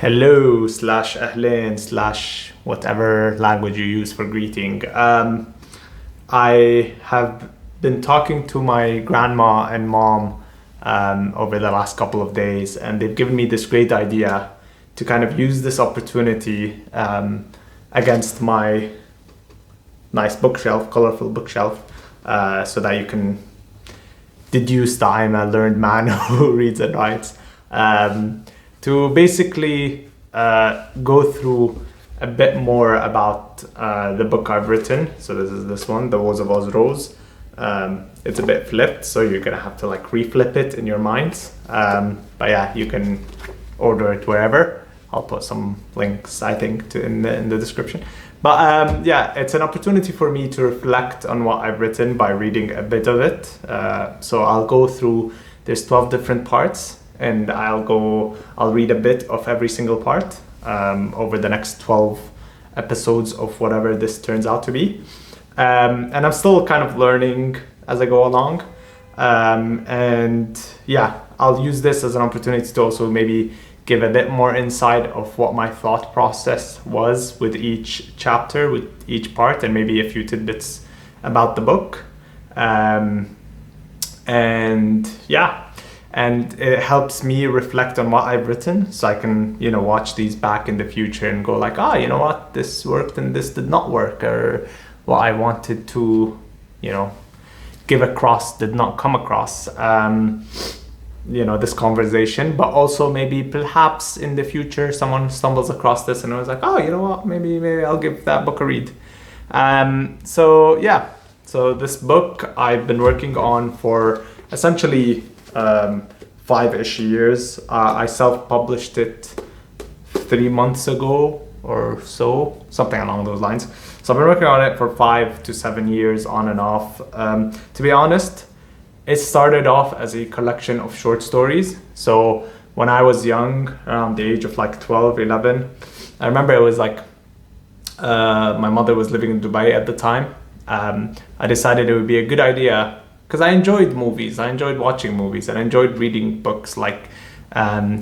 hello slash ahlan slash whatever language you use for greeting. I have been talking to my grandma and mom over the last couple of days, and they've given me this great idea to kind of use this opportunity against my nice bookshelf, colorful bookshelf, so that you can deduce that I'm a learned man who reads and writes, to basically go through a bit more about the book I've written. So this is this one, The Woes of Osroes. It's a bit flipped, so you're gonna have to like reflip it in your minds. But yeah, you can order it wherever. I'll put some links, I think, in the description. But yeah, it's an opportunity for me to reflect on what I've written by reading a bit of it. So I'll go through, there's 12 different parts, and I'll read a bit of every single part over the next 12 episodes of whatever this turns out to be. And I'm still kind of learning as I go along. And yeah, I'll use this as an opportunity to also maybe give a bit more insight of what my thought process was with each chapter, with each part, and maybe a few tidbits about the book. And yeah, and it helps me reflect on what I've written, so I can, watch these back in the future and go like, you know what, this worked and this did not work, or what I wanted to, give across did not come across. This conversation, but also maybe perhaps in the future someone stumbles across this and was like, you know what, maybe I'll give that book a read. So this book I've been working on for essentially 5-ish years. I self-published it 3 months ago or so, something along those lines. So I've been working on it for 5 to 7 years on and off. To be honest, it started off as a collection of short stories. So when I was young, around the age of like 12, 11, I remember it was like, my mother was living in Dubai at the time. I decided it would be a good idea, because I enjoyed movies, I enjoyed watching movies, and I enjoyed reading books like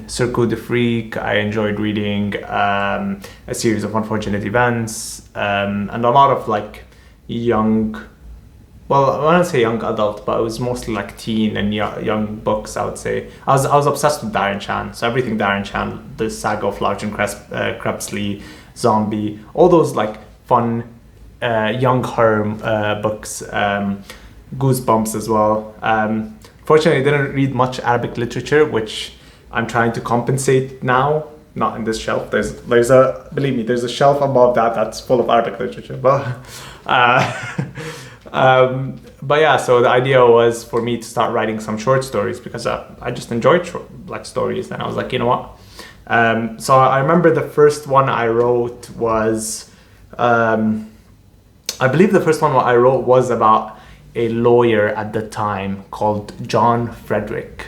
Circuit de Freak. I enjoyed reading A Series of Unfortunate Events, and a lot of like young, well, I want to say young adult, but it was mostly like teen and young books, I would say. I was obsessed with Darren Chan, so everything Darren Chan, the saga of Large and Krebsley, Zombie, all those like fun young horror books, Goosebumps as well. Fortunately, I didn't read much Arabic literature, which I'm trying to compensate now. Not in this shelf. There's a shelf above that's full of Arabic literature. But yeah, so the idea was for me to start writing some short stories, because I just enjoyed stories, and I was like, you know what? So I remember the first one I wrote was, I believe the first one I wrote was about a lawyer at the time called John Frederick.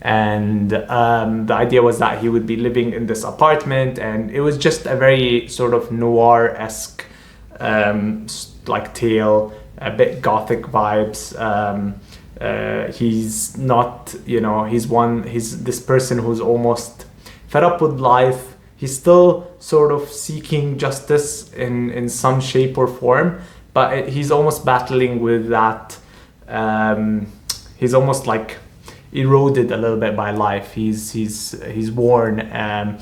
And the idea was that he would be living in this apartment, and it was just a very sort of noir-esque tale, a bit gothic vibes. He's not, he's this person who's almost fed up with life. He's still sort of seeking justice in some shape or form, but he's almost battling with that. He's almost like eroded a little bit by life. He's worn, and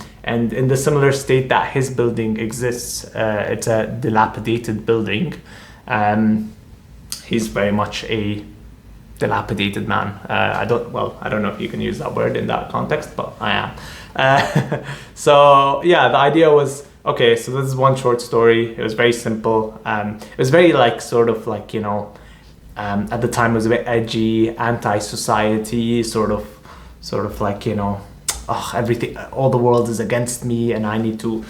in the similar state that his building exists. It's a dilapidated building. He's very much a dilapidated man. I don't know if you can use that word in that context, but I am. So yeah, the idea was, okay, so this is one short story. It was very simple. It was very at the time it was a bit edgy, anti-society, sort of like, everything, all the world is against me, and I need to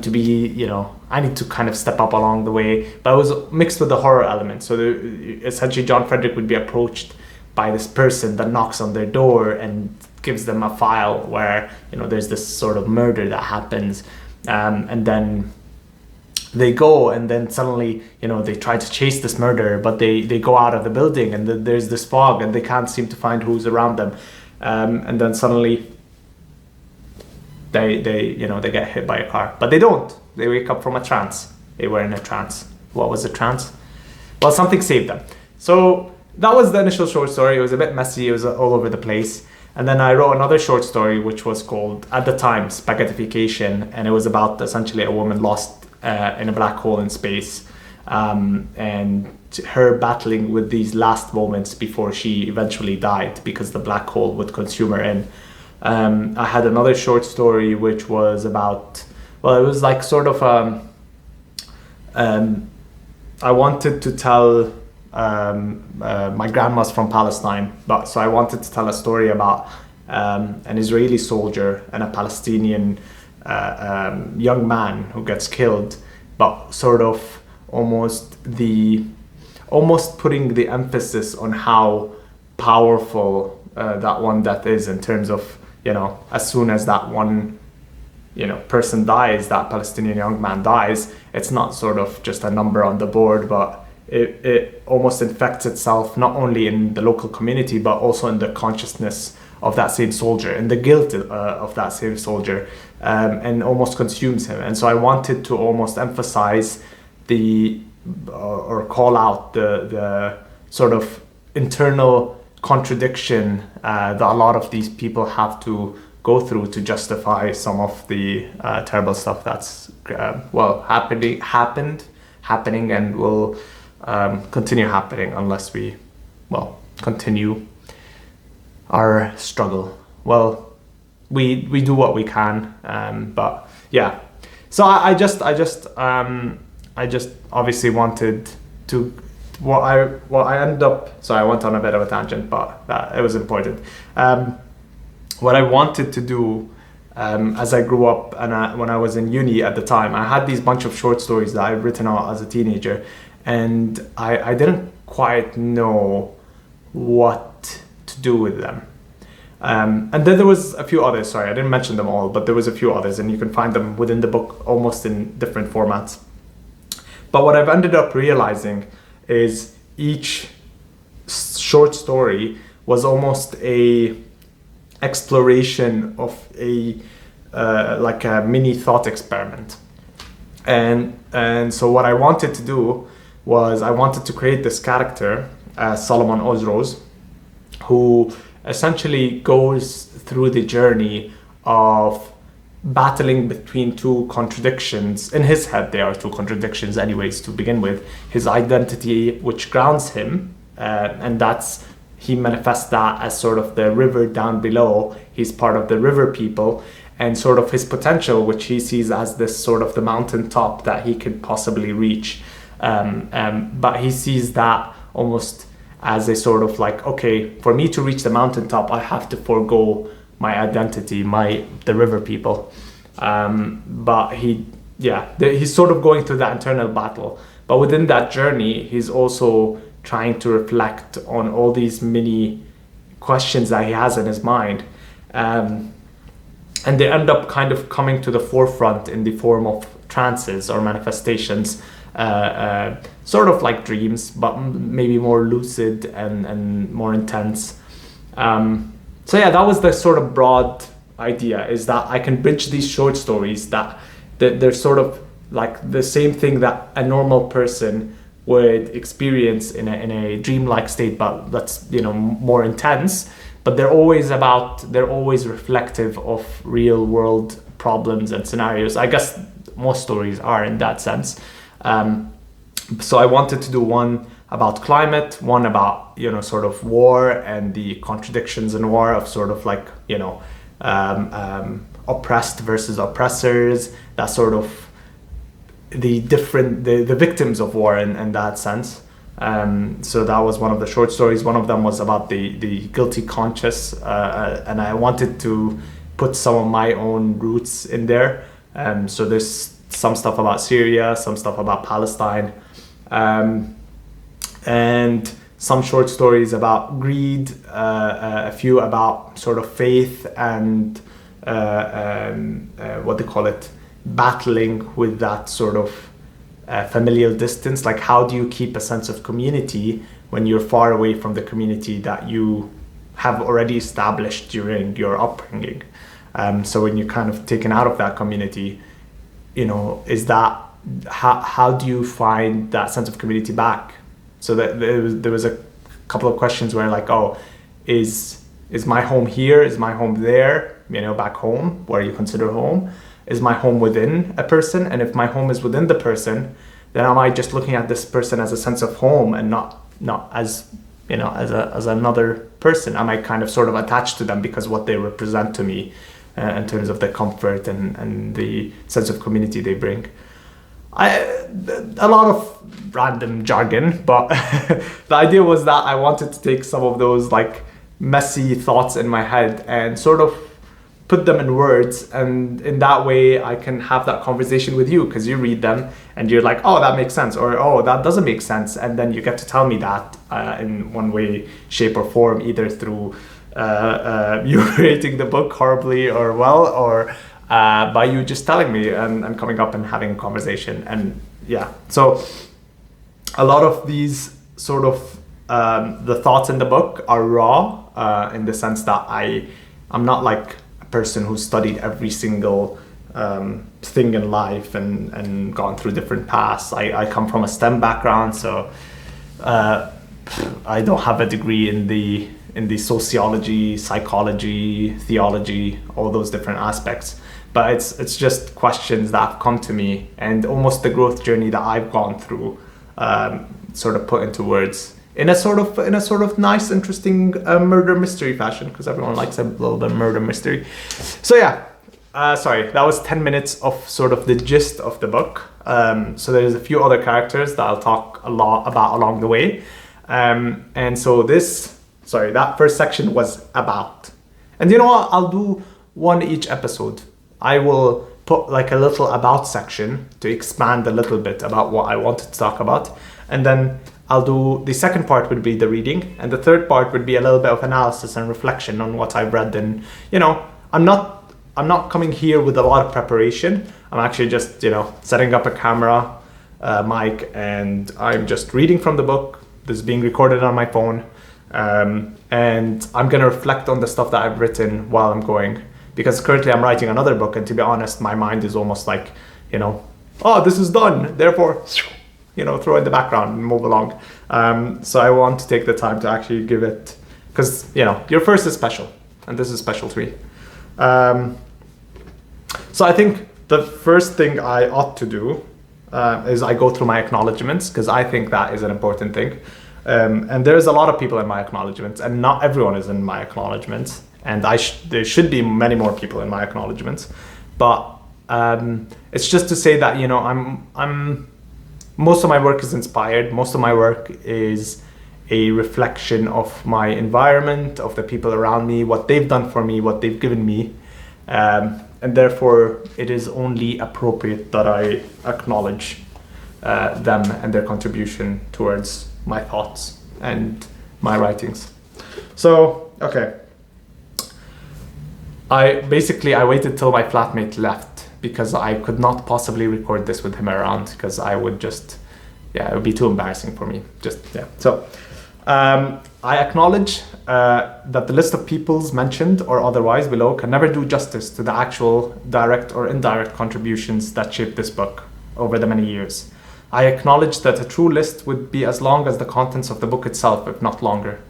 be, I need to kind of step up along the way. But it was mixed with the horror element. So essentially John Frederick would be approached by this person that knocks on their door and gives them a file where, there's this sort of murder that happens. And then they go, and then suddenly, they try to chase this murderer, but they go out of the building, and there's this fog, and they can't seem to find who's around them. And then suddenly they get hit by a car, but they don't. They wake up from a trance. They were in a trance. What was a trance? Well, something saved them. So that was the initial short story. It was a bit messy. It was all over the place. And then I wrote another short story, which was called, at the time, Spaghettification. And it was about essentially a woman lost in a black hole in space, and her battling with these last moments before she eventually died because the black hole would consume her in. I had another short story which was about, well, it was like sort of I wanted to tell, my grandma's from Palestine, but so I wanted to tell a story about an Israeli soldier and a Palestinian young man who gets killed, but sort of almost putting the emphasis on how powerful that one death is, in terms of, as soon as that one person dies, that Palestinian young man dies, it's not sort of just a number on the board, but it almost infects itself not only in the local community but also in the consciousness of that same soldier and the guilt of that same soldier, and almost consumes him. And so I wanted to almost emphasize or call out the sort of internal contradiction that a lot of these people have to go through to justify some of the terrible stuff that's happening and will continue happening unless we continue our struggle. Well, we do what we can, but yeah. So I just obviously wanted to I ended up. So I went on a bit of a tangent, but it was important. What I wanted to do as I grew up and when I was in uni at the time, I had these bunch of short stories that I'd written out as a teenager, and I didn't quite know what to do with them. And then there was a few others. Sorry, I didn't mention them all, but there was a few others, and you can find them within the book almost in different formats. But what I've ended up realizing is each short story was almost a exploration of like a mini thought experiment. And so what I wanted to do was I wanted to create this character, Solomon Osroes, who essentially goes through the journey of battling between two contradictions. In his head, there are two contradictions anyways to begin with. His identity, which grounds him, and he manifests that as sort of the river down below. He's part of the river people, and sort of his potential, which he sees as this sort of the mountaintop that he could possibly reach. But he sees that almost as a sort of like, okay, for me to reach the mountaintop, I have to forego my identity, the river people. But he's sort of going through that internal battle. But within that journey, he's also trying to reflect on all these mini questions that he has in his mind. And they end up kind of coming to the forefront in the form of trances or manifestations, sort of like dreams, but maybe more lucid and more intense. So yeah, that was the sort of broad idea, is that I can bridge these short stories that they're sort of like the same thing that a normal person would experience in a dreamlike state, but that's more intense. But they're always reflective of real world problems and scenarios. I guess most stories are in that sense. So I wanted to do one about climate, one about sort of war and the contradictions in war of sort of like oppressed versus oppressors, that sort of the victims of war in that sense. So that was one of the short stories. One of them was about the guilty conscious, and I wanted to put some of my own roots in there. So there's some stuff about Syria, some stuff about Palestine, and some short stories about greed, a few about sort of faith and what they call it, battling with that sort of familial distance. Like, how do you keep a sense of community when you're far away from the community that you have already established during your upbringing? So when you're kind of taken out of that community, is that, how do you find that sense of community back? So that there was a couple of questions where like, oh, is my home here? Is my home there? Back home, where you consider home. Is my home within a person? And if my home is within the person, then am I just looking at this person as a sense of home and not as, as another person? Am I kind of sort of attached to them because what they represent to me in terms of the comfort and the sense of community they bring? A lot of random jargon, but the idea was that I wanted to take some of those like messy thoughts in my head and sort of put them in words, and in that way I can have that conversation with you, because you read them and you're like, oh, that makes sense, or oh, that doesn't make sense, and then you get to tell me that in one way, shape or form, either through you rating the book horribly or well, or by you just telling me and coming up and having a conversation. And yeah, so a lot of these sort of the thoughts in the book are raw in the sense that I'm not like person who studied every single thing in life and gone through different paths. I come from a STEM background, so I don't have a degree in the sociology, psychology, theology, all those different aspects. But it's just questions that have come to me, and almost the growth journey that I've gone through, sort of put into words in a sort of nice, interesting murder mystery fashion, because everyone likes a little bit of murder mystery. So yeah, sorry, that was 10 minutes of sort of the gist of the book. So there's a few other characters that I'll talk a lot about along the way. And so that first section was about. And you know what? I'll do one each episode. I will put like a little about section to expand a little bit about what I wanted to talk about. And then I'll do, the second part would be the reading, and the third part would be a little bit of analysis and reflection on what I've read. And I'm not coming here with a lot of preparation. I'm actually just setting up a camera, mic, and I'm just reading from the book. This is being recorded on my phone, and I'm gonna reflect on the stuff that I've written while I'm going, because currently I'm writing another book, and to be honest, my mind is almost like, oh, this is done, therefore throw it in the background and move along. So I want to take the time to actually give it, because your first is special, and this is special to me. So I think the first thing I ought to do is I go through my acknowledgments, because I think that is an important thing. And there's a lot of people in my acknowledgments, and not everyone is in my acknowledgments, and there should be many more people in my acknowledgments. But it's just to say that I'm most of my work is inspired. Most of my work is a reflection of my environment, of the people around me, what they've done for me, what they've given me. And therefore, it is only appropriate that I acknowledge them and their contribution towards my thoughts and my writings. So, okay. I waited till my flatmate left, because I could not possibly record this with him around, because I would it would be too embarrassing for me. So I acknowledge that the list of peoples mentioned or otherwise below can never do justice to the actual direct or indirect contributions that shaped this book over the many years. I acknowledge that a true list would be as long as the contents of the book itself, if not longer.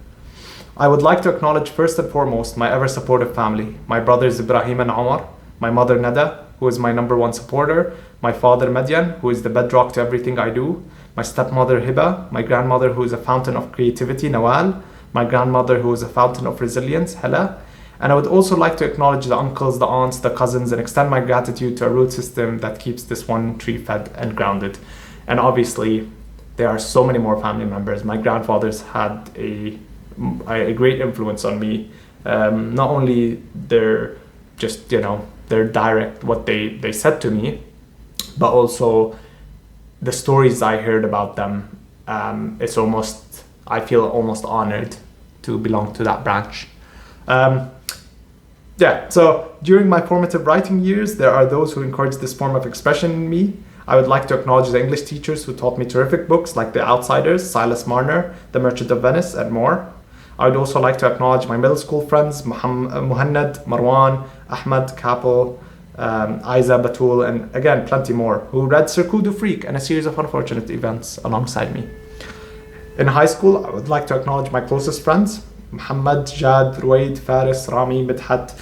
I would like to acknowledge first and foremost my ever supportive family, my brothers Ibrahim and Omar, my mother Nada, who is my number one supporter, my father Median, who is the bedrock to everything I do, my stepmother Hiba, my grandmother who is a fountain of creativity, Nawal, my grandmother who is a fountain of resilience, Hela. And I would also like to acknowledge the uncles, the aunts, the cousins, and extend my gratitude to a root system that keeps this one tree fed and grounded. And obviously, there are so many more family members. My grandfathers had a great influence on me. Not only their direct, what they said to me, but also the stories I heard about them. I feel almost honored to belong to that branch. So during my formative writing years, there are those who encourage this form of expression in me. I would like to acknowledge the English teachers who taught me terrific books like The Outsiders, Silas Marner, The Merchant of Venice, and more. I would also like to acknowledge my middle school friends, Muhannad, Marwan, Ahmad, Kapil, Aiza, Batul, and again, plenty more, who read Circuit du Freak and a series of unfortunate events alongside me. In high school, I would like to acknowledge my closest friends, Muhammad, Jad, Ruwaid, Faris, Rami, Midhat,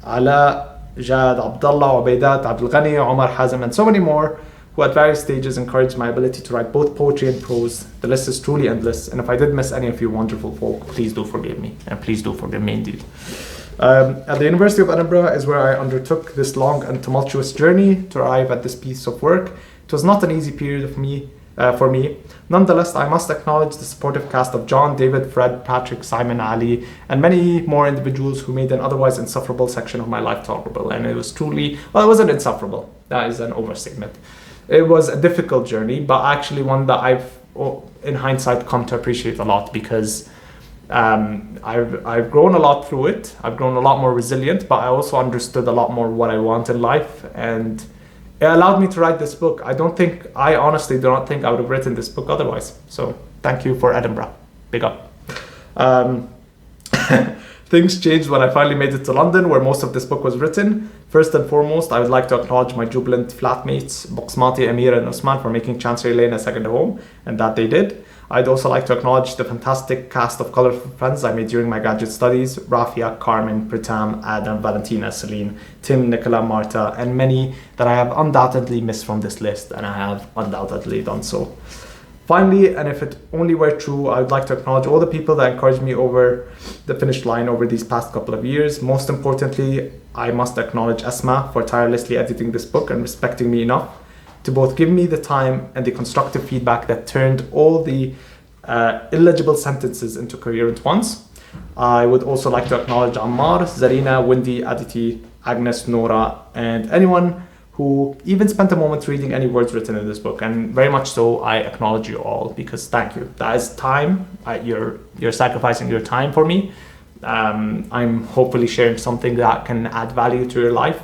Ala, Jad, Abdullah, Ubaidat, Abdul Ghani, Omar, Hazim, and so many more, who at various stages encouraged my ability to write both poetry and prose. The list is truly endless, and if I did miss any of you wonderful folk, please do forgive me, and please do forgive me indeed. At the University of Edinburgh is where I undertook this long and tumultuous journey to arrive at this piece of work. It was not an easy period for me. Nonetheless, I must acknowledge the supportive cast of John, David, Fred, Patrick, Simon, Ali, and many more individuals who made an otherwise insufferable section of my life tolerable. And it was truly, well, it wasn't insufferable. That is an overstatement. It was a difficult journey, but actually one that I've, in hindsight, come to appreciate a lot, because I've grown a lot through it. I've grown a lot more resilient, but I also understood a lot more what I want in life, and it allowed me to write this book. I honestly do not think I would have written this book otherwise. So thank you for Edinburgh. Big up. Things changed when I finally made it to London, where most of this book was written. First and foremost, I would like to acknowledge my jubilant flatmates, Boxmati, Amir, and Usman, for making Chancery Lane a second home, and that they did. I'd also like to acknowledge the fantastic cast of colorful friends I made during my graduate studies: Rafia, Carmen, Pritam, Adam, Valentina, Celine, Tim, Nicola, Marta, and many that I have undoubtedly missed from this list, and I have undoubtedly done so. Finally, and if it only were true, I would like to acknowledge all the people that encouraged me over the finish line over these past couple of years. Most importantly, I must acknowledge Asma for tirelessly editing this book and respecting me enough to both give me the time and the constructive feedback that turned all the illegible sentences into coherent ones. I would also like to acknowledge Ammar, Zarina, Wendy, Aditi, Agnes, Nora, and anyone who even spent a moment reading any words written in this book. And very much so, I acknowledge you all, because thank you. That is time. You're sacrificing your time for me. I'm hopefully sharing something that can add value to your life,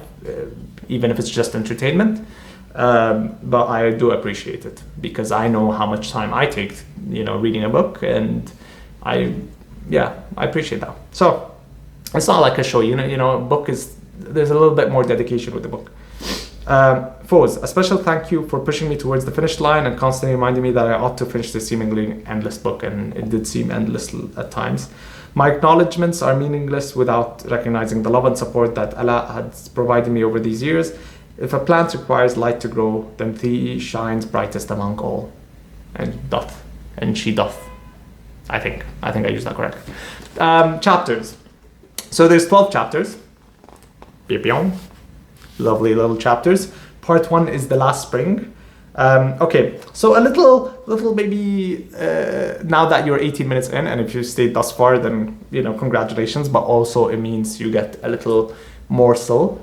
even if it's just entertainment. But I do appreciate it, because I know how much time I take, reading a book, and I appreciate that. So it's not like a show, a book there's a little bit more dedication with the book. Foes, a special thank you for pushing me towards the finish line and constantly reminding me that I ought to finish this seemingly endless book, and it did seem endless at times. My acknowledgements are meaningless without recognizing the love and support that Allah has provided me over these years. If a plant requires light to grow, then Thee shines brightest among all, and she doth. I think I used that correct. Chapters. So there's 12 chapters. Lovely little chapters. Part 1 is the last spring. Okay, so a little maybe now that you're 18 minutes in, and if you stayed thus far, then congratulations. But also it means you get a little morsel.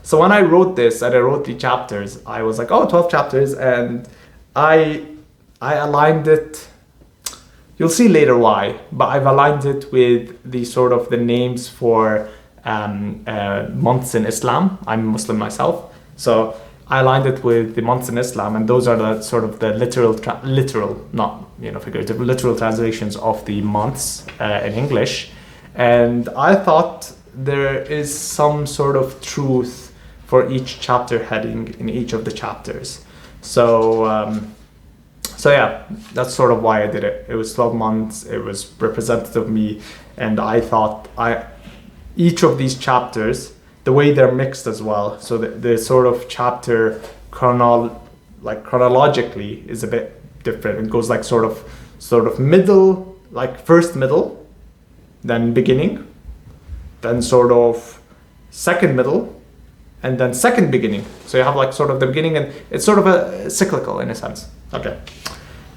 So when I wrote this and I wrote the chapters, I was like, 12 chapters, and I aligned it. You'll see later why, but I've aligned it with the names for months in Islam. I'm Muslim myself, so I aligned it with the months in Islam, and those are the literal, not figurative, literal translations of the months in English. And I thought there is some sort of truth for each chapter heading in each of the chapters. So yeah, that's sort of why I did it. It was 12 months, it was representative of me, and I thought each of these chapters, the way they're mixed as well, so the sort of chapter chronologically is a bit different. It goes like sort of middle, like first middle, then beginning, then sort of second middle, and then second beginning. So you have like sort of the beginning, and it's sort of a cyclical in a sense. Okay.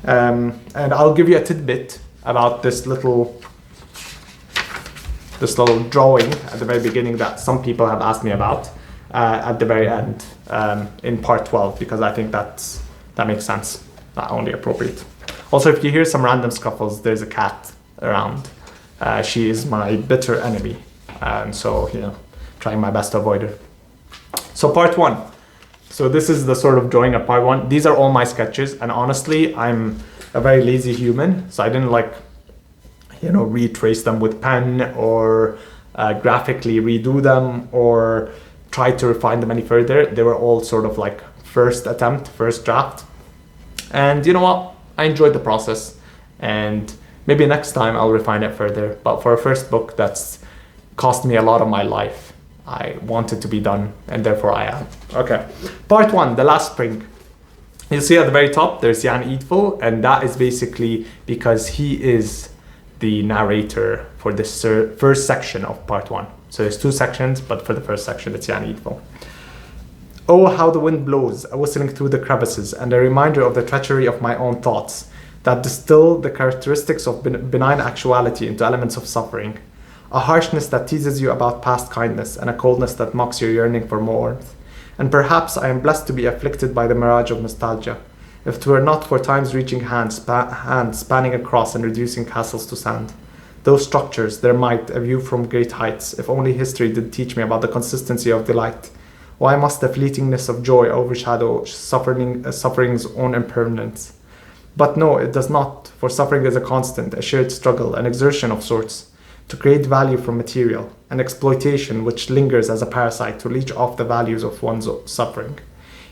And I'll give you a tidbit about this little drawing at the very beginning that some people have asked me about at the very end in part 12, because I think that makes sense, not only appropriate. Also, if you hear some random scuffles, there's a cat around. She is my bitter enemy, and so trying my best to avoid her. So part 1. So this is the sort of drawing of part 1. These are all my sketches, and honestly, I'm a very lazy human, so I didn't retrace them with pen or graphically redo them or try to refine them any further. They were all sort of like first attempt, first draft. And you know what? I enjoyed the process, and maybe next time I'll refine it further. But for a first book that's cost me a lot of my life, I want it to be done, and therefore I am. Okay, part 1, The Last Spring. You'll see at the very top, there's Jan Eidful, and that is basically because he is the narrator for this first section of part 1. So there's 2 sections, but for the first section, it's Jan Eidful. Oh, how the wind blows, whistling through the crevices, and a reminder of the treachery of my own thoughts, that distill the characteristics of benign actuality into elements of suffering. A harshness that teases you about past kindness, and a coldness that mocks your yearning for warmth. And perhaps I am blessed to be afflicted by the mirage of nostalgia, if 'twere not for time's reaching hands spanning across and reducing castles to sand. Those structures, their might, a view from great heights, if only history did teach me about the consistency of delight. Why must the fleetingness of joy overshadow suffering's own impermanence? But no, it does not, for suffering is a constant, a shared struggle, an exertion of sorts, to create value from material, an exploitation which lingers as a parasite to leech off the values of one's suffering.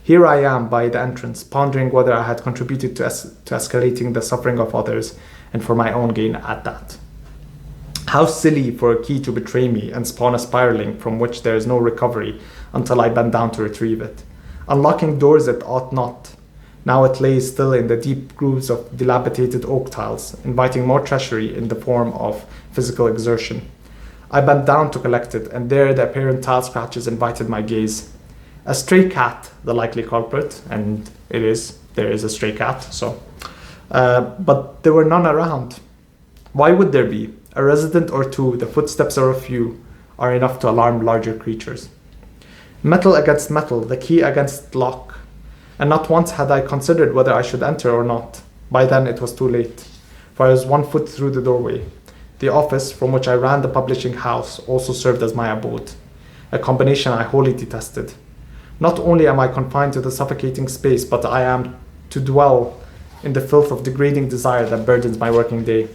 Here I am by the entrance, pondering whether I had contributed to escalating the suffering of others, and for my own gain at that. How silly for a key to betray me and spawn a spiraling from which there is no recovery until I bend down to retrieve it. Unlocking doors it ought not. Now it lays still in the deep grooves of dilapidated oak tiles, inviting more treachery in the form of physical exertion. I bent down to collect it, and there the apparent tile scratches invited my gaze. A stray cat, the likely culprit, and there is a stray cat, but there were none around. Why would there be? A resident or two, the footsteps of a few, are enough to alarm larger creatures. Metal against metal, the key against lock. And not once had I considered whether I should enter or not. By then it was too late, for I was 1 foot through the doorway. The office, from which I ran the publishing house, also served as my abode, a combination I wholly detested. Not only am I confined to the suffocating space, but I am to dwell in the filth of degrading desire that burdens my working day.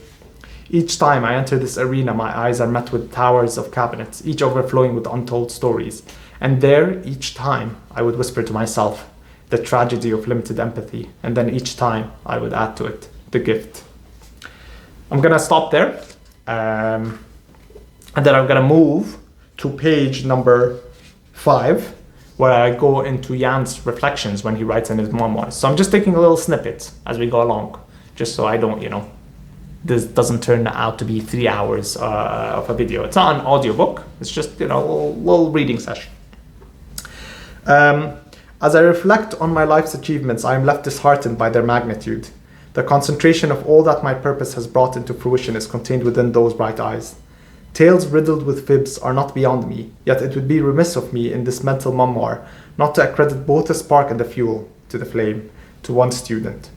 Each time I enter this arena, my eyes are met with towers of cabinets, each overflowing with untold stories. And there, each time, I would whisper to myself, the tragedy of limited empathy, and then each time I would add to it, the gift. I'm gonna stop there, and then I'm gonna move to page number 5, where I go into Jan's reflections when he writes in his memoirs. So I'm just taking a little snippet as we go along, just so I don't, this doesn't turn out to be 3 hours of a video. It's not an audiobook, it's just, a little reading session. As I reflect on my life's achievements, I am left disheartened by their magnitude. The concentration of all that my purpose has brought into fruition is contained within those bright eyes. Tales riddled with fibs are not beyond me, yet it would be remiss of me in this mental memoir not to accredit both the spark and the fuel to the flame to one student.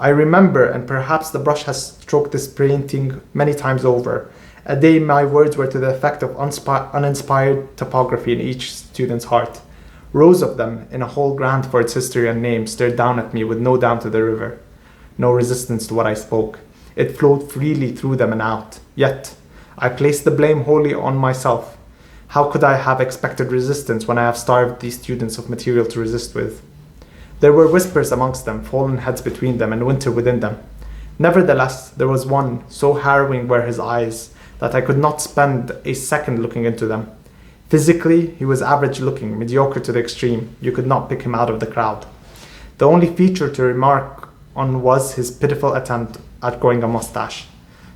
I remember, and perhaps the brush has stroked this painting many times over, a day my words were to the effect of uninspired topography in each student's heart. Rows of them, in a whole grant for its history and name, stared down at me with no dam to the river, no resistance to what I spoke. It flowed freely through them and out. Yet, I placed the blame wholly on myself. How could I have expected resistance when I have starved these students of material to resist with? There were whispers amongst them, fallen heads between them, and winter within them. Nevertheless, there was one, so harrowing were his eyes, that I could not spend a second looking into them. Physically, he was average-looking, mediocre to the extreme. You could not pick him out of the crowd. The only feature to remark on was his pitiful attempt at growing a mustache.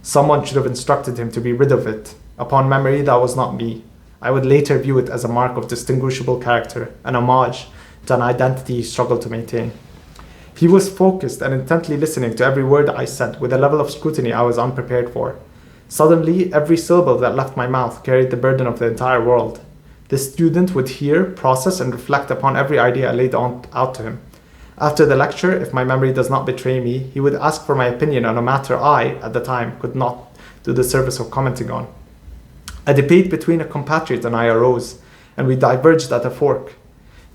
Someone should have instructed him to be rid of it. Upon memory, that was not me. I would later view it as a mark of distinguishable character, an homage to an identity he struggled to maintain. He was focused and intently listening to every word I said with a level of scrutiny I was unprepared for. Suddenly, every syllable that left my mouth carried the burden of the entire world. The student would hear, process, and reflect upon every idea I laid out to him. After the lecture, if my memory does not betray me, he would ask for my opinion on a matter I, at the time, could not do the service of commenting on. A debate between a compatriot and I arose, and we diverged at a fork.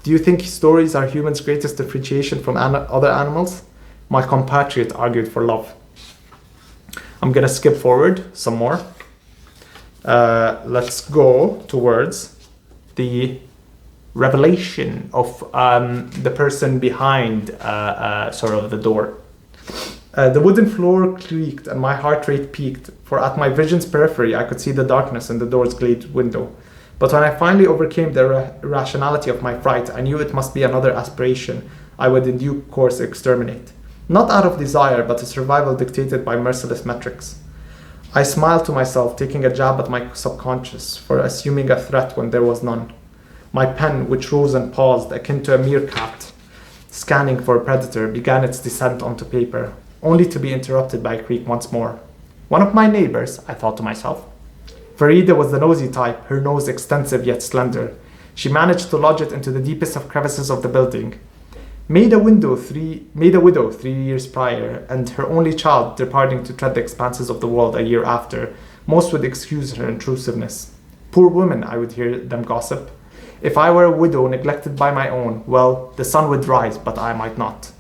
Do you think stories are humans' greatest differentiation from other animals? My compatriot argued for love. I'm going to skip forward some more. let's go towards the revelation of the person behind sort of the door. The wooden floor creaked and my heart rate peaked, for at my vision's periphery I could see the darkness in the door's glazed window. But when I finally overcame the irrationality of my fright, I knew it must be another aspiration I would in due course exterminate. Not out of desire, but a survival dictated by merciless metrics. I smiled to myself, taking a jab at my subconscious for assuming a threat when there was none. My pen, which rose and paused, akin to a meerkat scanning for a predator, began its descent onto paper, only to be interrupted by a creak once more. One of my neighbors, I thought to myself. Farida was the nosy type, her nose extensive yet slender. She managed to lodge it into the deepest of crevices of the building. Made a widow 3 years prior, and her only child departing to tread the expanses of the world a year after, most would excuse her intrusiveness. Poor woman, I would hear them gossip. If I were a widow neglected by my own, well, the sun would rise, but I might not.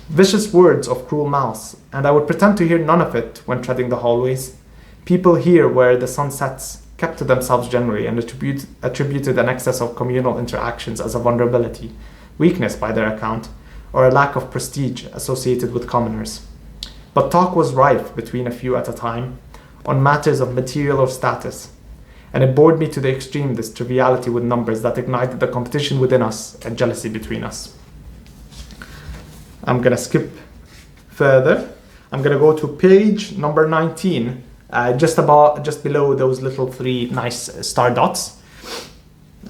Vicious words of cruel mouths, and I would pretend to hear none of it when treading the hallways. People here where the sun sets, kept to themselves generally, and attributed an excess of communal interactions as a vulnerability, weakness by their account, or a lack of prestige associated with commoners. But talk was rife between a few at a time, on matters of material or status, and it bored me to the extreme, this triviality with numbers that ignited the competition within us and jealousy between us. I'm gonna skip further. I'm gonna go to page number 19, just below those little 3 nice star dots.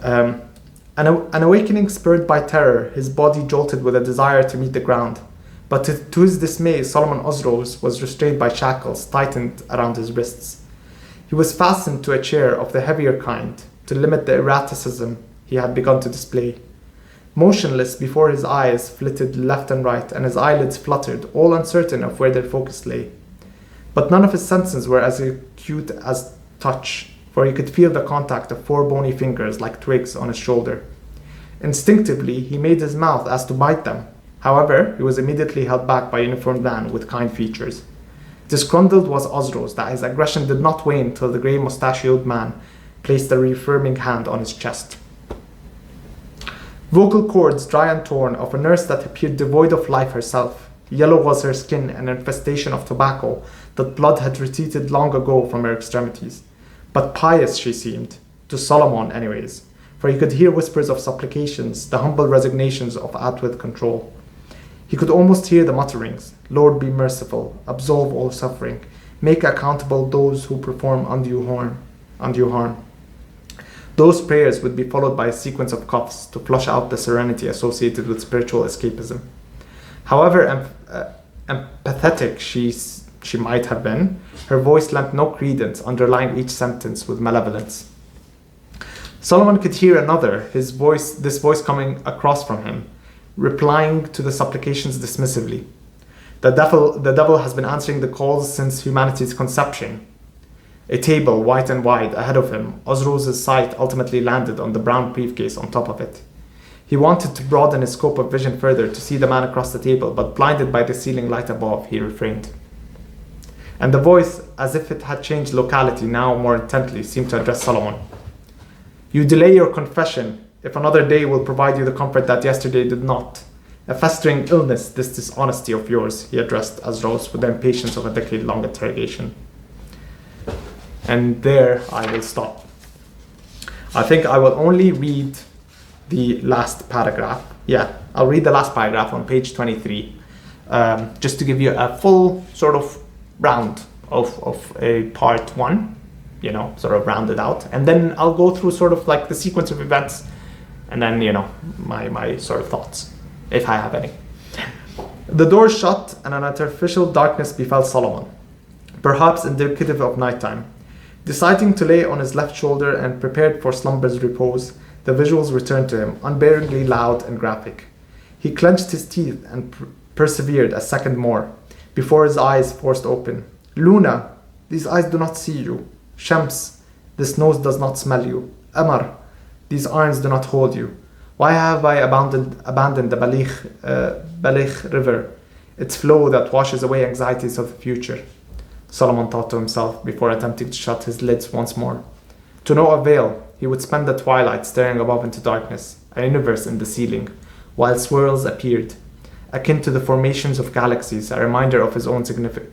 An awakening spurred by terror, his body jolted with a desire to meet the ground. But to his dismay, Solomon Osroes was restrained by shackles tightened around his wrists. He was fastened to a chair of the heavier kind to limit the erraticism he had begun to display. Motionless before his eyes flitted left and right, and his eyelids fluttered, all uncertain of where their focus lay. But none of his senses were as acute as touch, for he could feel the contact of 4 bony fingers like twigs on his shoulder. Instinctively, he made his mouth as to bite them. However, he was immediately held back by a uniformed man with kind features. Disgruntled was Osroes that his aggression did not wane till the grey mustachioed man placed a reaffirming hand on his chest. Vocal cords dry and torn, of a nurse that appeared devoid of life herself. Yellow was her skin, an infestation of tobacco, that blood had retreated long ago from her extremities. But pious she seemed, to Solomon anyways, for he could hear whispers of supplications, the humble resignations of outward control. He could almost hear the mutterings, Lord be merciful, absolve all suffering, make accountable those who perform undue harm. Those prayers would be followed by a sequence of coughs to flush out the serenity associated with spiritual escapism. However empathetic she might have been, her voice lent no credence, underlying each sentence with malevolence. Solomon could hear another, this voice coming across from him, replying to the supplications dismissively. The devil has been answering the calls since humanity's conception. A table, white and wide, ahead of him, Osroes' sight ultimately landed on the brown briefcase on top of it. He wanted to broaden his scope of vision further to see the man across the table, but blinded by the ceiling light above, he refrained. And the voice, as if it had changed locality now more intently, seemed to address Solomon. You delay your confession, if another day will provide you the comfort that yesterday did not. A festering illness, this dishonesty of yours, he addressed Osroes with the impatience of a decade-long interrogation. And there I will stop. I think I will only read the last paragraph. Yeah, I'll read the last paragraph on page 23, just to give you a full sort of round of a part 1, sort of rounded out. And then I'll go through sort of like the sequence of events, and then, my sort of thoughts, if I have any. The door shut, and an artificial darkness befell Solomon, perhaps indicative of nighttime. Deciding to lay on his left shoulder and prepared for slumber's repose, the visuals returned to him, unbearably loud and graphic. He clenched his teeth and persevered a second more, before his eyes forced open. Luna, these eyes do not see you. Shams, this nose does not smell you. Amar, these arms do not hold you. Why have I abandoned the Balikh River, its flow that washes away anxieties of the future? Solomon thought to himself before attempting to shut his lids once more. To no avail, he would spend the twilight staring above into darkness, a universe in the ceiling, while swirls appeared, akin to the formations of galaxies, a reminder of his own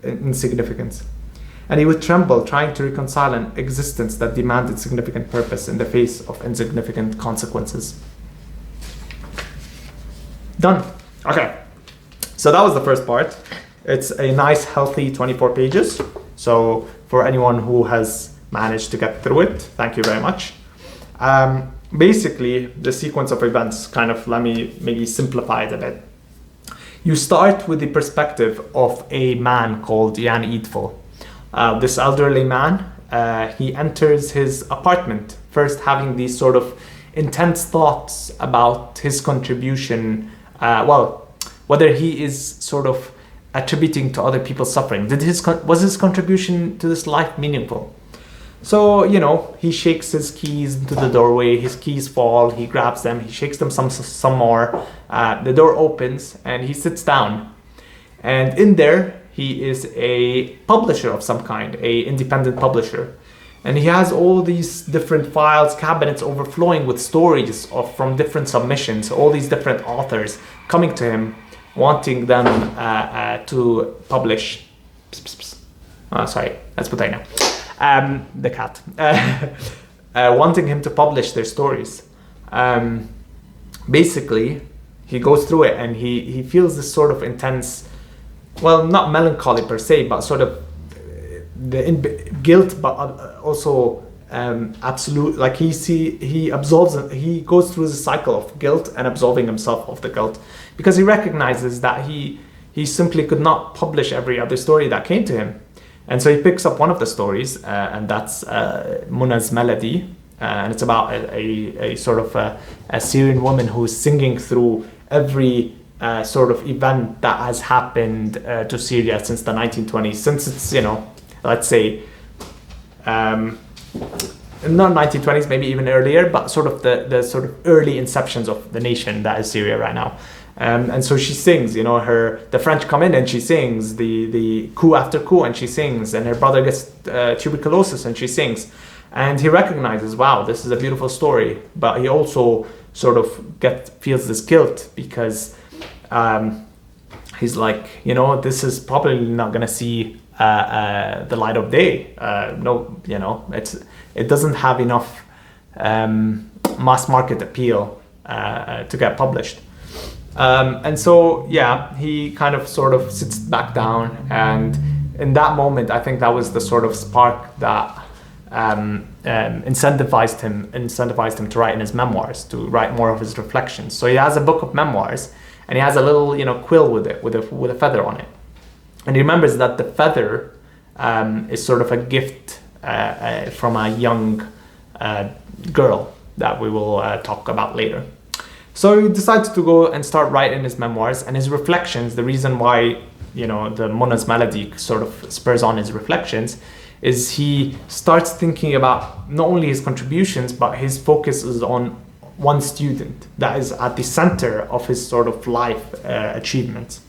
insignificance. And he would tremble, trying to reconcile an existence that demanded significant purpose in the face of insignificant consequences. Done. Okay. So that was the first part. It's a nice, healthy 24 pages. So for anyone who has managed to get through it, thank you very much. Basically, the sequence of events, kind of, let me maybe simplify it a bit. You start with the perspective of a man called Jan Eidful. This elderly man, he enters his apartment, first having these sort of intense thoughts about his contribution, whether he is sort of attributing to other people's suffering. Was his contribution to this life meaningful? So, he shakes his keys into the doorway, his keys fall, he grabs them, he shakes them some more, the door opens and he sits down. And in there, he is a publisher of some kind, a independent publisher. And he has all these different files, cabinets overflowing with stories from different submissions, all these different authors coming to him, wanting them to publish. Sorry, let's put that now. The cat. Wanting him to publish their stories. Basically, he goes through it and he feels this sort of intense, well, not melancholy per se, but sort of the guilt, but also absolute, like he goes through the cycle of guilt and absolving himself of the guilt, because he recognizes that he simply could not publish every other story that came to him. And so he picks up one of the stories, and that's Muna's Melody, and it's about a sort of a Syrian woman who's singing through every sort of event that has happened to Syria since the 1920s, since it's, let's say, not 1920s, maybe even earlier, but sort of the sort of early inceptions of the nation that is Syria right now. And so she sings, the French come in and she sings, the coup after coup and she sings, and her brother gets tuberculosis and she sings. And he recognizes, wow, this is a beautiful story, but he also sort of feels this guilt because he's like, this is probably not going to see the light of day. It doesn't have enough mass market appeal to get published. And so, he kind of sort of sits back down, and in that moment, I think that was the sort of spark that incentivized him to write in his memoirs, to write more of his reflections. So he has a book of memoirs, and he has a little, quill with it, with a feather on it. And he remembers that the feather is sort of a gift from a young girl that we will talk about later. So he decides to go and start writing his memoirs, and his reflections, the reason why, the Muna's Melody sort of spurs on his reflections, is he starts thinking about not only his contributions, but his focus is on one student that is at the center of his sort of life achievements.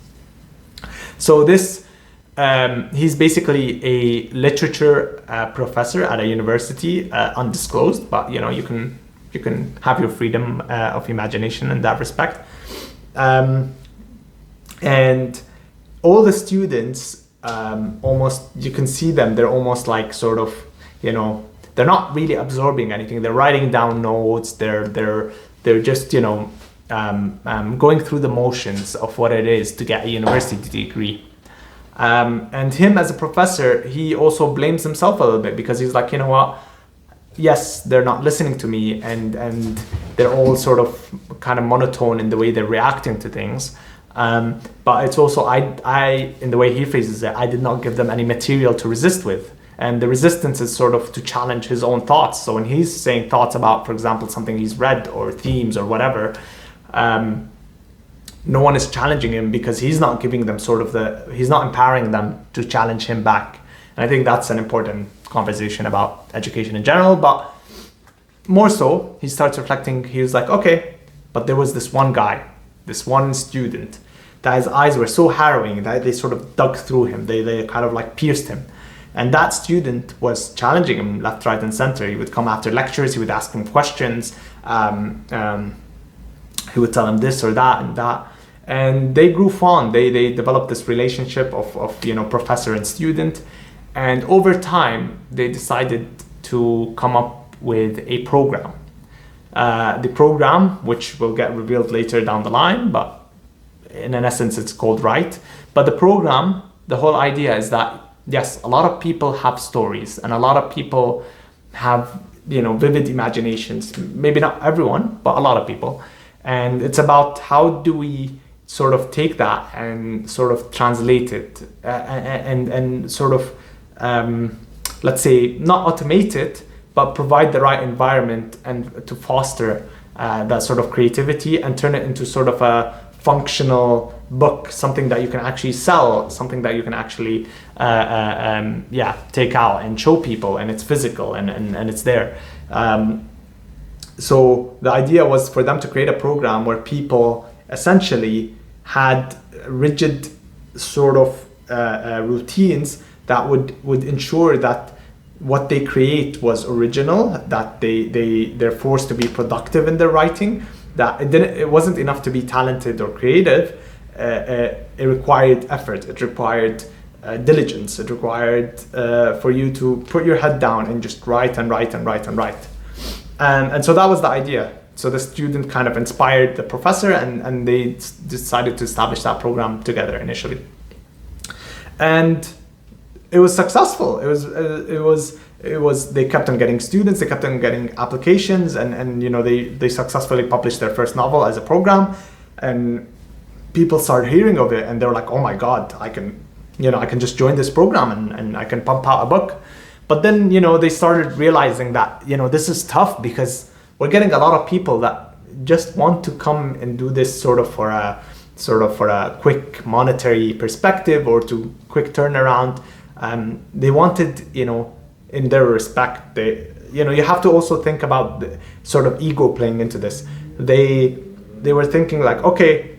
So this, he's basically a literature professor at a university, undisclosed, but you can have your freedom of imagination in that respect. And all the students, almost, you can see them, they're almost like sort of, they're not really absorbing anything. They're writing down notes. They're just, going through the motions of what it is to get a university degree. And him as a professor, he also blames himself a little bit, because he's like, what? Yes, they're not listening to me, and they're all sort of kind of monotone in the way they're reacting to things. But it's also, I in the way he phrases it, I did not give them any material to resist with. And the resistance is sort of to challenge his own thoughts. So when he's saying thoughts about, for example, something he's read or themes or whatever, no one is challenging him, because he's not giving them he's not empowering them to challenge him back. And I think that's an important conversation about education in general, but more so, he starts reflecting. He was like, okay, but there was this one guy, this one student, that his eyes were so harrowing that they sort of dug through him. They kind of like pierced him. And that student was challenging him left, right, and center. He would come after lectures, he would ask him questions, he would tell him this or that and that. And they grew fond. They developed this relationship of professor and student. And over time, they decided to come up with a program. The program, which will get revealed later down the line, but in an essence, it's called Write. But the program, the whole idea is that, yes, a lot of people have stories and a lot of people have, vivid imaginations. Maybe not everyone, but a lot of people. And it's about how do we sort of take that and sort of translate it and sort of, let's say, not automate it, but provide the right environment and to foster that sort of creativity and turn it into sort of a functional book, something that you can actually sell, something that you can actually take out and show people, and it's physical and it's there. So the idea was for them to create a program where people essentially had rigid sort of routines that would ensure that what they create was original, that they're forced to be productive in their writing, that it wasn't enough to be talented or creative. It required effort, it required diligence, it required for you to put your head down and just write and write and write and write. And so that was the idea. So the student kind of inspired the professor, and they decided to establish that program together initially. And it was successful. It was. They kept on getting students. They kept on getting applications, and they successfully published their first novel as a program, and people started hearing of it, and they were like, "Oh my God, I can just join this program and I can pump out a book." But then they started realizing that this is tough because we're getting a lot of people that just want to come and do this for a quick monetary perspective or to quick turnaround. They wanted, in their respect, you have to also think about the sort of ego playing into this. They were thinking like, okay,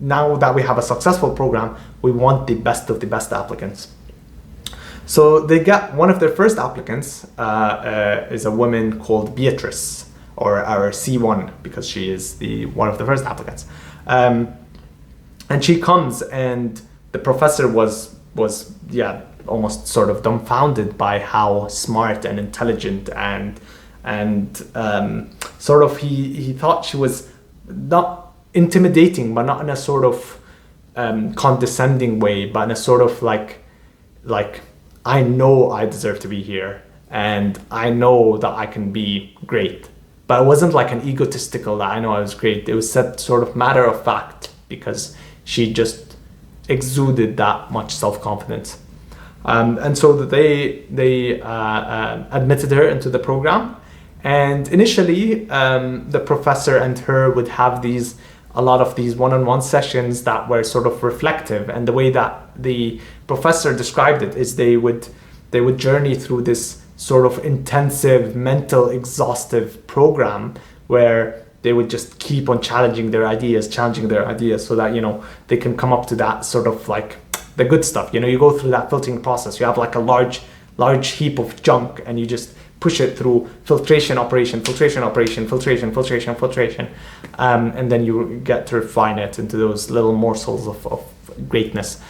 now that we have a successful program, we want the best of the best applicants. So they got one of their first applicants is a woman called Beatrice, or C1, because she is one of the first applicants. And she comes, and the professor was almost sort of dumbfounded by how smart and intelligent and sort of he thought she was not intimidating, but not in a sort of condescending way, but in a sort of like I know I deserve to be here, and I know that I can be great. But it wasn't like an egotistical that I know I was great. It was said sort of matter of fact, because she just exuded that much self-confidence. And so that they admitted her into the program. And initially, the professor and her would have a lot of these one-on-one sessions that were sort of reflective. And the way that the professor described it is they would journey through this sort of intensive, mental, exhaustive program where they would just keep on challenging their ideas so that, they can come up to that sort of like the good stuff. You go through that filtering process. You have like a large heap of junk, and you just push it through filtration operation, and then you get to refine it into those little morsels of greatness.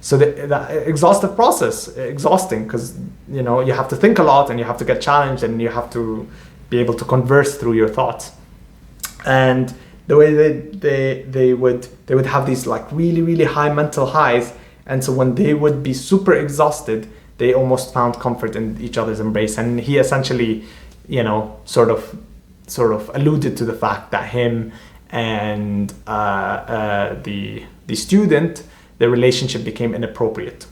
So the exhaustive process, exhausting, because you have to think a lot, and you have to get challenged, and you have to be able to converse through your thoughts. And the way they would have these like really, really high mental highs, and so when they would be super exhausted, they almost found comfort in each other's embrace. And he essentially, sort of alluded to the fact that him and the student, the relationship became inappropriate.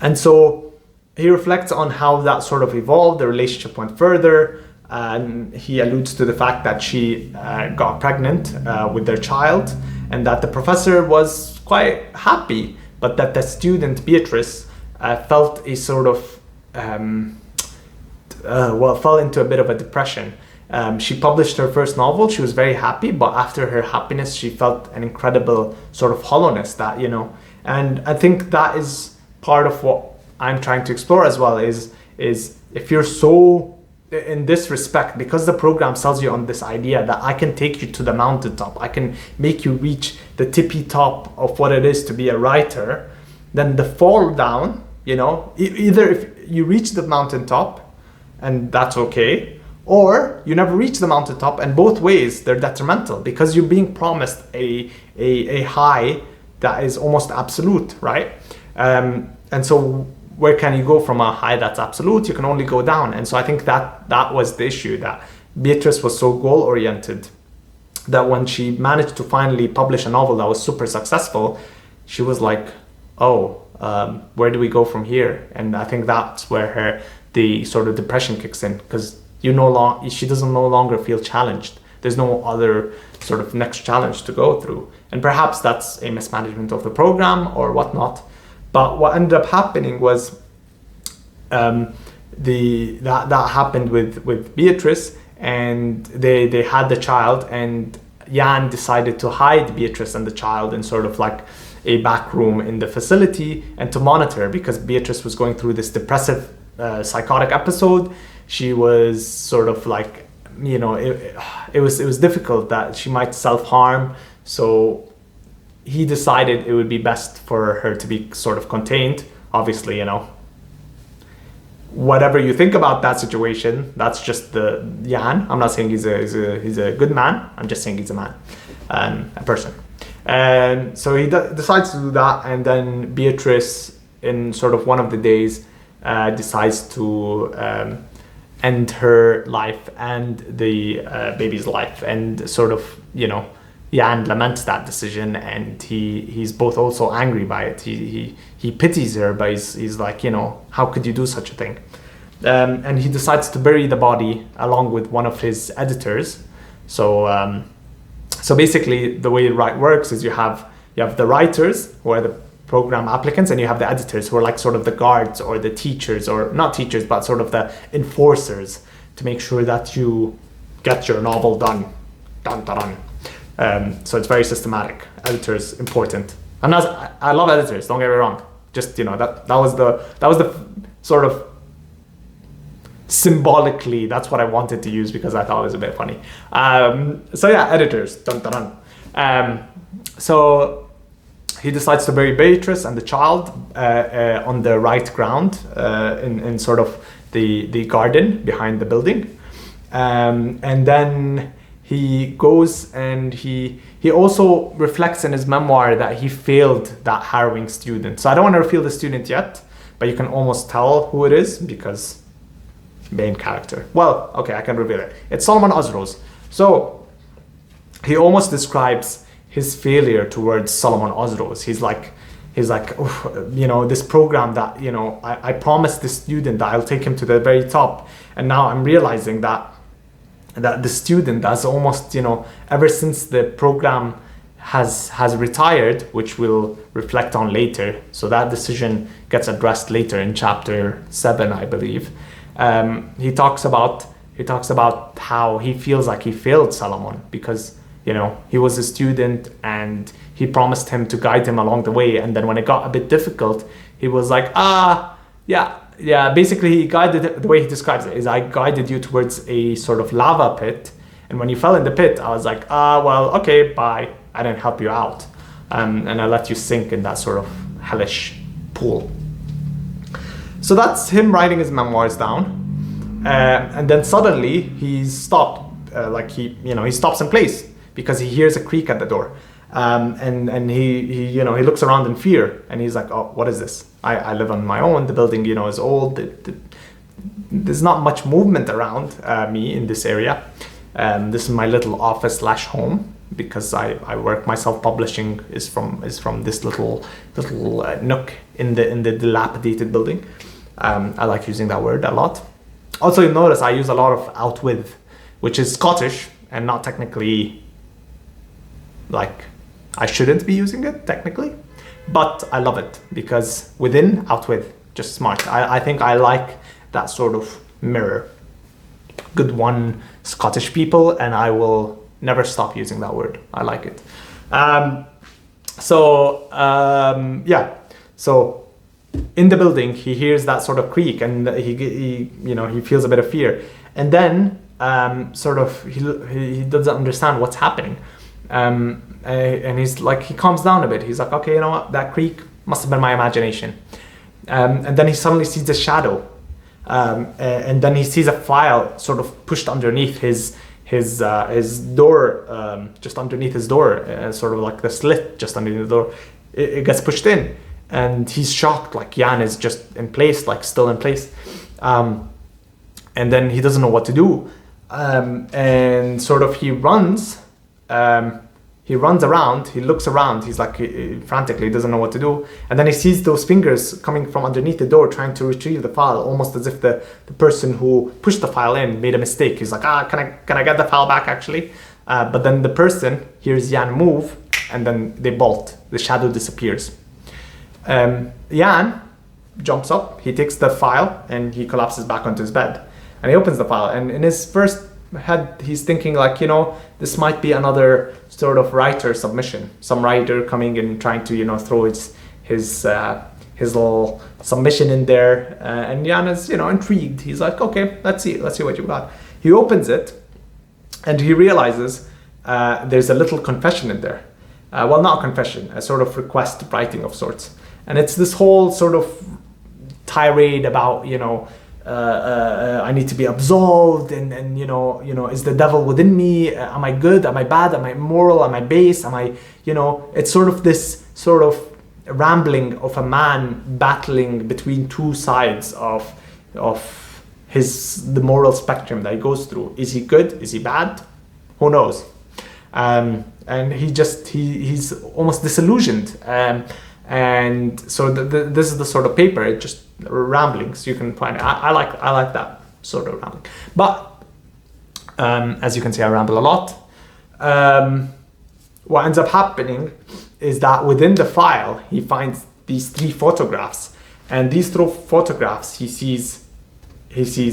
And so he reflects on how that sort of evolved. The relationship went further, and he alludes to the fact that she got pregnant with their child, and that the professor was quite happy, but that the student, Beatrice, felt a sort of, fell into a bit of a depression. She published her first novel. She was very happy, but after her happiness, she felt an incredible sort of hollowness that, and I think that is part of what I'm trying to explore as well is if you're so in this respect, because the program sells you on this idea that I can take you to the mountaintop, I can make you reach the tippy top of what it is to be a writer, then the fall down, either if you reach the mountaintop and that's okay, or you never reach the mountaintop, and both ways they're detrimental because you're being promised a high that is almost absolute, right? And so where can you go from a high that's absolute? You can only go down. And so I think that was the issue, that Beatrice was so goal-oriented that when she managed to finally publish a novel that was super successful, she was like, where do we go from here? And I think that's where the sort of depression kicks in, because she doesn't no longer feel challenged. There's no other sort of next challenge to go through. And perhaps that's a mismanagement of the program or whatnot. But what ended up happening was that happened with Beatrice, and they had the child, and Jan decided to hide Beatrice and the child in sort of like a back room in the facility and to monitor, because Beatrice was going through this depressive psychotic episode. She was sort of like, it was difficult that she might self-harm. So he decided it would be best for her to be sort of contained. Obviously, whatever you think about that situation, that's just the Jan. I'm not saying he's a good man. I'm just saying he's a man, a person. And so he decides to do that, and then Beatrice, in sort of one of the days, decides to end her life and the baby's life, and sort of Jan laments that decision, and he's both also angry by it. He pities her, but he's like, how could you do such a thing? And he decides to bury the body along with one of his editors. So basically, the way it works is you have the writers, who are the program applicants, and you have the editors, who are like sort of the guards or the teachers, or not teachers, but sort of the enforcers, to make sure that you get your novel done. Dun, dun, dun. So it's very systematic. Editors important, and I love editors. Don't get me wrong. Just that was the sort of symbolically, that's what I wanted to use because I thought it was a bit funny. So yeah, editors. Dun, dun, dun. So he decides to bury Beatrice and the child on the right ground in sort of the garden behind the building, and then he goes and he also reflects in his memoir that he failed that harrowing student. So I don't want to reveal the student yet, but you can almost tell who it is because main character. Well, okay, I can reveal it. It's Solomon Osroes. So he almost describes his failure towards Solomon Osroes. He's like, this program that, I promised this student that I'll take him to the very top. And now I'm realizing that the student has almost, ever since the program has retired, which we'll reflect on later. So that decision gets addressed later in chapter 7, I believe. He talks about how he feels like he failed Solomon because, he was a student and he promised him to guide him along the way. And then when it got a bit difficult, he was like, yeah, basically he guided, the way he describes it is, I guided you towards a sort of lava pit. And when you fell in the pit, I was like, well, okay, bye. I didn't help you out. And I let you sink in that sort of hellish pool. So that's him writing his memoirs down. And then suddenly he's stopped, he stops in place because he hears a creak at the door. And he looks around in fear and he's like, oh, what is this? I live on my own. The building, is old. There's not much movement around me in this area. This is my little office / home because I work. My self-publishing is from this little nook in the dilapidated building. I like using that word a lot. Also, you'll notice I use a lot of out with, which is Scottish and not technically I shouldn't be using it technically, but I love it because within, out with, just smart. I think I like that sort of mirror. Good one, Scottish people, and I will never stop using that word. I like it. So in the building, he hears that sort of creak, and he feels a bit of fear, and then he doesn't understand what's happening, and he calms down a bit. He's like, okay, you know what, that creak must have been my imagination, and then he suddenly sees a shadow, and then he sees a file sort of pushed underneath his door, just underneath his door, sort of like the slit just underneath the door. It gets pushed in, and he's shocked, like Jan is just in place, like still in place, and then he doesn't know what to do, and sort of he runs around, he looks around, he's like frantically doesn't know what to do, and then he sees those fingers coming from underneath the door trying to retrieve the file, almost as if the person who pushed the file in made a mistake. He's like, can I get the file back actually? But then the person hears Jan move, and then they bolt, the shadow disappears. Jan jumps up, he takes the file, and he collapses back onto his bed, and he opens the file, and in his first head he's thinking, like, this might be another sort of writer submission, some writer coming and trying to throw his little submission in there, and Jan is intrigued. He's like, okay, let's see what you got. He opens it, and he realizes there's a little confession in there. Well, not a confession, a sort of request writing of sorts, and it's this whole sort of tirade about I need to be absolved, and is the devil within me? Am I good? Am I bad? Am I moral? Am I base? Am I, it's sort of this sort of rambling of a man battling between two sides of the moral spectrum that he goes through. Is he good? Is he bad? Who knows? And he's almost disillusioned. And so this is the sort of paper, it just ramblings. You can find it. I like that sort of rambling. But as you can see, I ramble a lot. What ends up happening is that within the file, he finds these 3 photographs, and these 3 photographs he sees,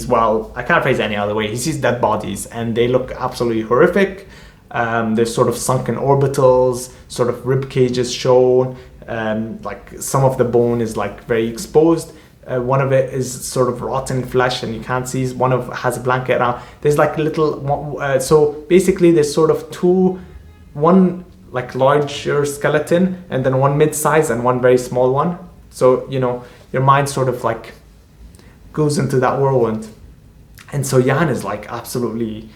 well, I can't phrase it any other way. He sees dead bodies, and they look absolutely horrific. There's sort of sunken orbitals, sort of rib cages shown. Like some of the bone is like very exposed. One of it is sort of rotten flesh, and you can't see. One of has a blanket around. There's like little. So basically, there's sort of 2, one like larger skeleton, and then one mid-size and one very small one. So your mind sort of like goes into that whirlwind, and so Jan is like absolutely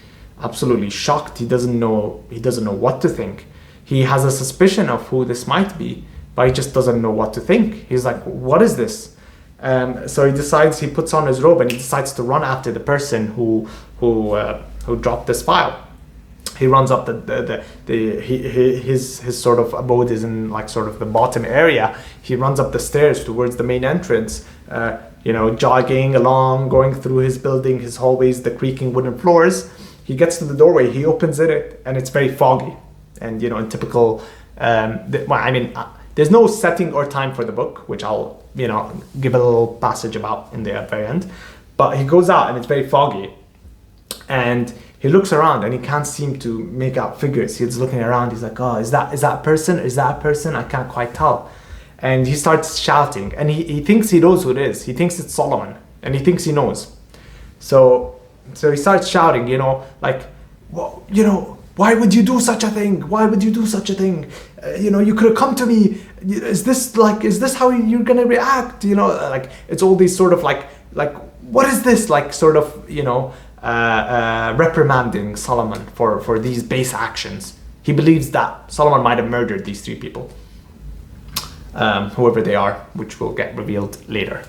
shocked. He doesn't know what to think. He has a suspicion of who this might be, but he just doesn't know what to think. He's like, what is this? So he puts on his robe, and he decides to run after the person who dropped this file. He runs up his sort of abode is in like sort of the bottom area. He runs up the stairs towards the main entrance, jogging along, going through his building, his hallways, the creaking wooden floors. He gets to the doorway, he opens it, and it's very foggy. And in typical, there's no setting or time for the book, which I'll give a little passage about in the very end. But he goes out, and it's very foggy, and he looks around, and he can't seem to make out figures. He's looking around. He's like, oh, is that a person? Is that a person? I can't quite tell. And he starts shouting, and he thinks he knows who it is. He thinks it's Solomon, and he thinks he knows. So he starts shouting, like, well, why would you do such a thing? Why would you do such a thing? You could have come to me. Is this how you're gonna react? Like it's all these sort of like what is this? Like sort of reprimanding Solomon for these base actions. He believes that Solomon might have murdered these 3 people, whoever they are, which will get revealed later.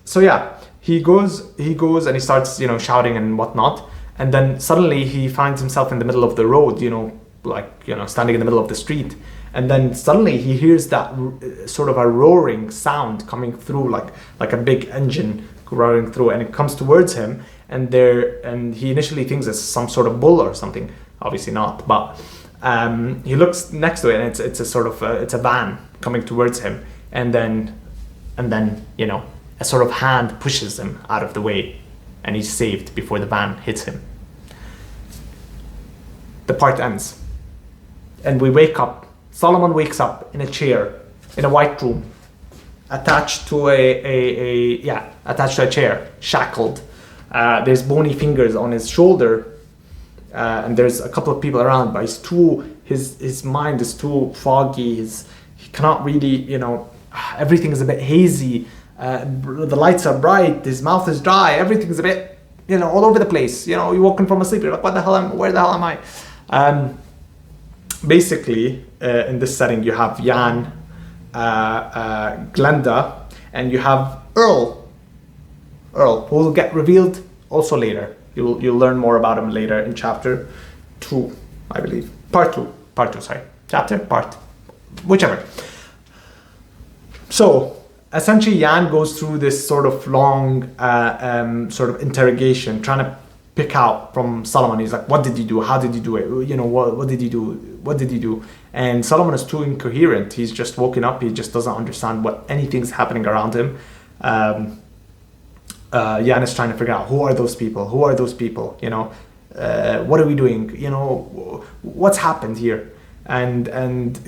So yeah, he goes and he starts shouting and whatnot. And then suddenly he finds himself in the middle of the road, standing in the middle of the street. And then suddenly he hears that sort of a roaring sound coming through, like a big engine roaring through, and it comes towards him. And he initially thinks it's some sort of bull or something. Obviously not, but he looks next to it, and it's a sort of it's a van coming towards him. And then a sort of hand pushes him out of the way, and he's saved before the van hits him. The part ends, and we wake up. Solomon wakes up in a chair in a white room, attached to attached to a chair, shackled. There's bony fingers on his shoulder, and there's a couple of people around, but his mind is too foggy. He cannot really, everything is a bit hazy. The lights are bright. His mouth is dry. Everything's a bit, all over the place. You're walking from asleep. You're like, where the hell am I? Basically, in this setting, you have Jan, Glenda, and you have Earl, who will get revealed also later. You'll learn more about him later in chapter 2, I believe. Part 2, sorry. Chapter, part, whichever. So, essentially, Jan goes through this sort of long sort of interrogation, trying to pick out from Solomon. He's like, what did you do? How did you do it? What did you do? What did you do? And Solomon is too incoherent. He's just woken up. He just doesn't understand what anything's happening around him. Jan is trying to figure out, who are those people? What are we doing? What's happened here? And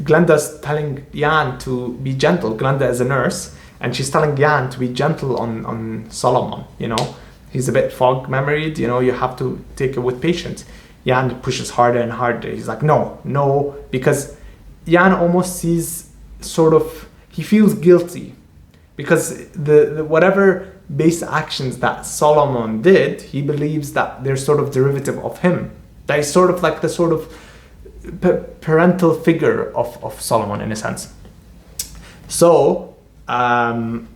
Glenda's telling Jan to be gentle. Glenda is a nurse, and she's telling Jan to be gentle on Solomon. He's a bit fog-memoried. You have to take it with patience. Jan pushes harder and harder. He's like, no, because Jan almost sees he feels guilty because the whatever base actions that Solomon did, he believes that they're sort of derivative of him. That is sort of like the sort of parental figure of Solomon in a sense. So Jan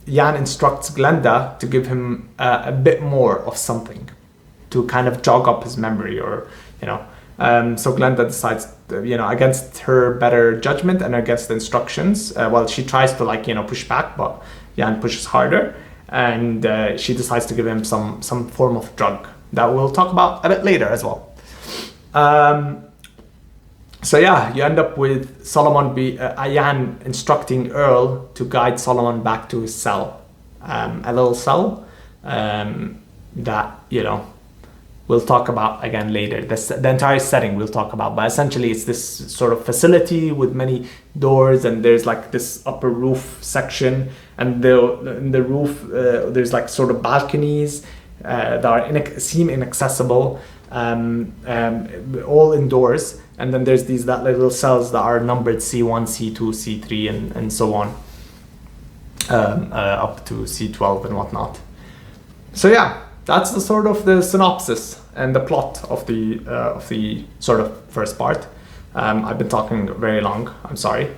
instructs Glenda to give him a bit more of something to kind of jog up his memory, or so Glenda decides, against her better judgment and against the instructions. She tries to push back, but Jan pushes harder, and she decides to give him some form of drug that we'll talk about a bit later as well. You end up with Solomon Jan instructing Earl to guide Solomon back to his cell, a little cell that we'll talk about again later. The entire setting we'll talk about, but essentially it's this sort of facility with many doors, and there's like this upper roof section, and in the roof there's like sort of balconies that seem inaccessible, all indoors, and then there's that little cells that are numbered C1, C2, C3, and so on, up to C12 and whatnot. So that's the sort of the synopsis and the plot of the sort of first part. I've been talking very long. I'm sorry.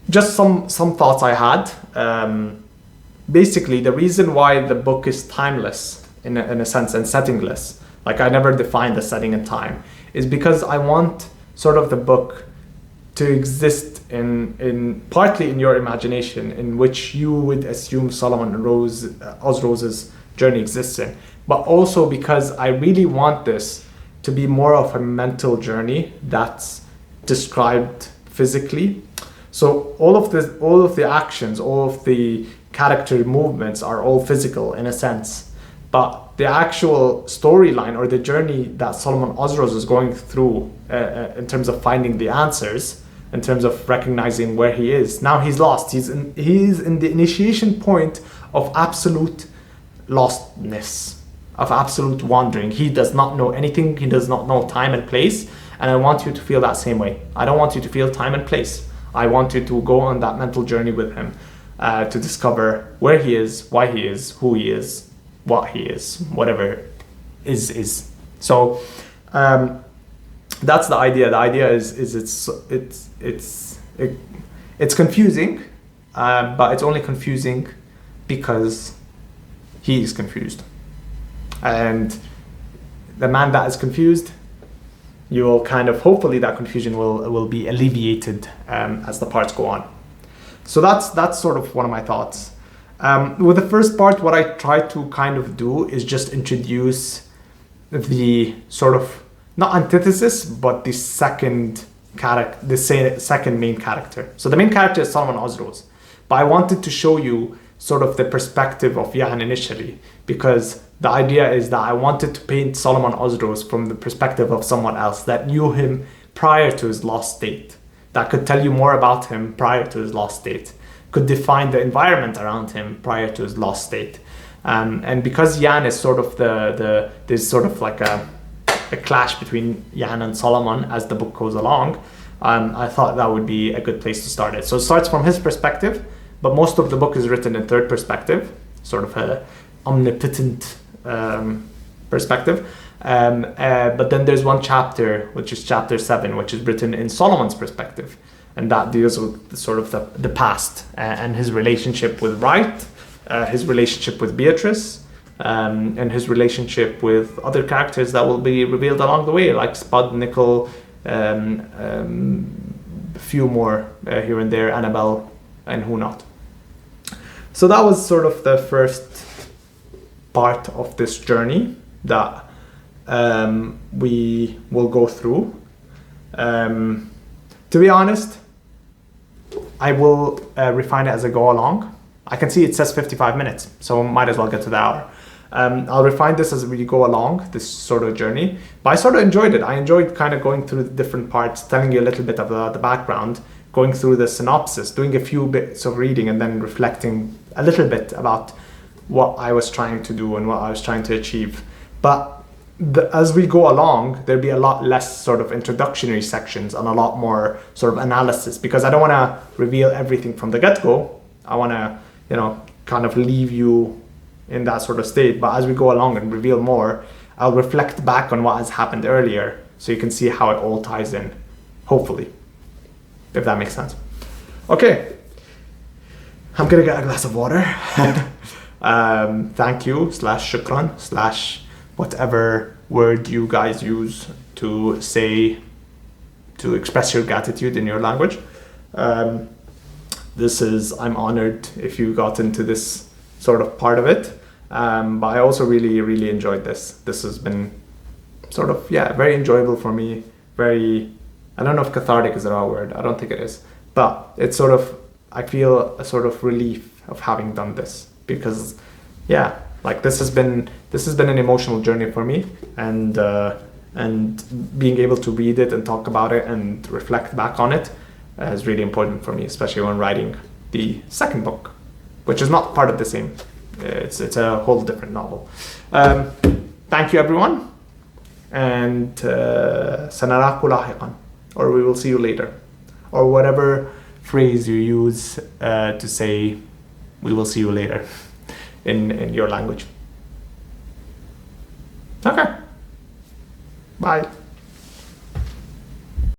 Just some thoughts I had. Basically, the reason why the book is timeless in a sense and settingless, like I never defined the setting and time, is because I want sort of the book to exist in partly in your imagination, in which you would assume Solomon Osroes' journey exists in, but also because I really want this to be more of a mental journey that's described physically. So all of the actions, all of the character movements are all physical in a sense, but the actual storyline or the journey that Solomon Osroes is going through in terms of finding the answers, in terms of recognizing where he is. Now he's lost. He's in the initiation point of absolute lostness, of absolute wandering. He does not know anything. He does not know time and place. And I want you to feel that same way. I don't want you to feel time and place. I want you to go on that mental journey with him to discover where he is, why he is, who he is, what he is, whatever is. So that's the idea. The idea is it's confusing, but it's only confusing because he is confused. And the man that is confused, you will kind of, hopefully that confusion will be alleviated as the parts go on. So that's sort of one of my thoughts. With the first part, what I try to kind of do is just introduce the sort of, not antithesis, but the second main character. So the main character is Solomon Osroes, but I wanted to show you sort of the perspective of Jan initially, because the idea is that I wanted to paint Solomon Osroes from the perspective of someone else that knew him prior to his lost state, that could tell you more about him prior to his lost state. could define the environment around him prior to his lost state. And because Yan is sort of there's sort of like a clash between Yan and Solomon as the book goes along, I thought that would be a good place to start it. So it starts from his perspective, but most of the book is written in third perspective, sort of a omnipotent perspective. But then there's one chapter, which is chapter 7, which is written in Solomon's perspective. And that deals with sort of the past and his relationship with Right, his relationship with Beatrice, and his relationship with other characters that will be revealed along the way, like Spud, Nickel, a few more here and there, Annabelle, and who not. So that was sort of the first part of this journey that we will go through. To be honest, I will refine it as I go along. I can see it says 55 minutes, so might as well get to the hour. I'll refine this as we go along, this sort of journey. But I sort of enjoyed it. I enjoyed kind of going through the different parts, telling you a little bit of the background, going through the synopsis, doing a few bits of reading, and then reflecting a little bit about what I was trying to do and what I was trying to achieve. But as we go along, there'll be a lot less sort of introductory sections and a lot more sort of analysis, because I don't want to reveal everything from the get-go. I want to, kind of leave you in that sort of state. But as we go along and reveal more, I'll reflect back on what has happened earlier so you can see how it all ties in, hopefully, if that makes sense. Okay, I'm gonna get a glass of water. Thank you, /shukran, whatever word you guys use to say, to express your gratitude in your language. I'm honored if you got into this sort of part of it. But I also really, really enjoyed this. This has been sort of, very enjoyable for me. Very, I don't know if cathartic is the right word. I don't think it is. But it's sort of, I feel a sort of relief of having done this, because, this has been an emotional journey for me, and being able to read it and talk about it and reflect back on it is really important for me, especially when writing the second book, which is not part of the same. It's a whole different novel. Thank you, everyone, and سنراكم لاحقا, or we will see you later, or whatever phrase you use to say we will see you later in your language. Okay, bye.